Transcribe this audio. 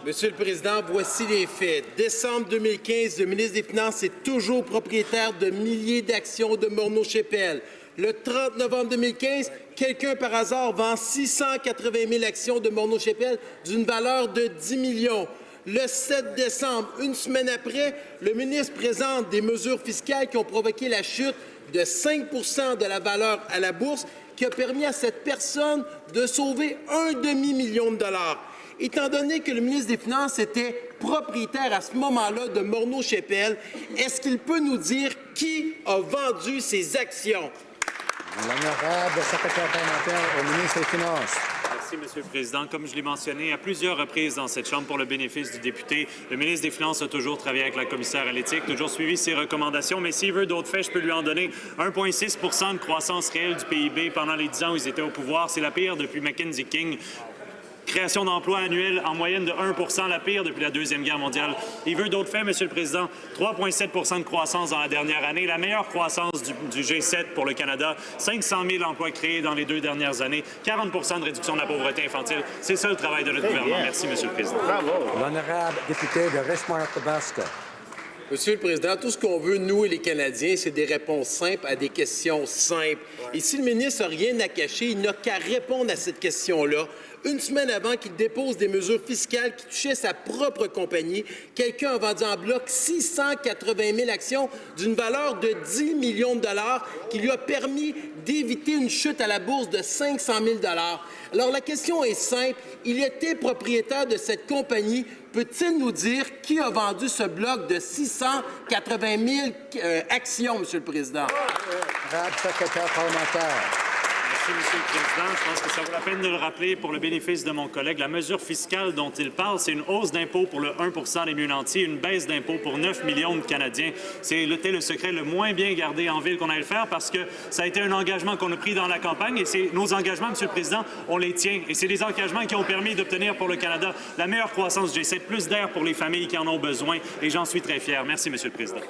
Monsieur le Président, voici les faits. Décembre 2015, le ministre des Finances est toujours propriétaire de milliers d'actions de Morneau Shepell. Le 30 novembre 2015, quelqu'un par hasard vend 680 000 actions de Morneau Shepell d'une valeur de 10 millions. Le 7 décembre, une semaine après, le ministre présente des mesures fiscales qui ont provoqué la chute de 5 de la valeur à la bourse, qui a permis à cette personne de sauver un demi-million de dollars. Étant donné que le ministre des Finances était propriétaire à ce moment-là de Morneau Shepell, est-ce qu'il peut nous dire qui a vendu ses actions? L'honorable secrétaire parlementaire au ministre des Finances. Merci, Monsieur le Président. Comme je l'ai mentionné à plusieurs reprises dans cette Chambre pour le bénéfice du député, le ministre des Finances a toujours travaillé avec la commissaire à l'éthique, toujours suivi ses recommandations, mais s'il veut d'autres faits, je peux lui en donner. 1,6 de croissance réelle du PIB pendant les 10 ans où ils étaient au pouvoir. C'est la pire depuis Mackenzie King. Création d'emplois annuels en moyenne de 1 la pire depuis la Deuxième Guerre mondiale. Il veut d'autres faits, Monsieur le Président. 3,7 de croissance dans la dernière année, la meilleure croissance du G7 pour le Canada. 500 000 emplois créés dans les 2 dernières années. 40 de réduction de la pauvreté infantile. C'est ça le travail de notre gouvernement. Merci, Monsieur le Président. L'honorable député de Richmond-Athabasca. Monsieur le Président, tout ce qu'on veut, nous et les Canadiens, c'est des réponses simples à des questions simples. Et si le ministre n'a rien à cacher, il n'a qu'à répondre à cette question-là. Une semaine avant qu'il dépose des mesures fiscales qui touchaient sa propre compagnie, quelqu'un a vendu en bloc 680 000 actions d'une valeur de 10 millions de dollars qui lui a permis d'éviter une chute à la bourse de 500 000 dollars. Alors la question est simple. Il était propriétaire de cette compagnie. Peut-il nous dire qui a vendu ce bloc de 680 000 actions, Monsieur le Président? Honorable secrétaire parlementaire. Merci, Monsieur le Président. Je pense que ça vaut la peine de le rappeler pour le bénéfice de mon collègue. La mesure fiscale dont il parle, c'est une hausse d'impôt pour le 1 des mieux nantis, une baisse d'impôt pour 9 millions de Canadiens. C'était le secret le moins bien gardé en ville qu'on allait le faire parce que ça a été un engagement qu'on a pris dans la campagne et c'est nos engagements, Monsieur le Président, on les tient. Et c'est des engagements qui ont permis d'obtenir pour le Canada la meilleure croissance du G7, plus d'air pour les familles qui en ont besoin et j'en suis très fier. Merci, Monsieur le Président.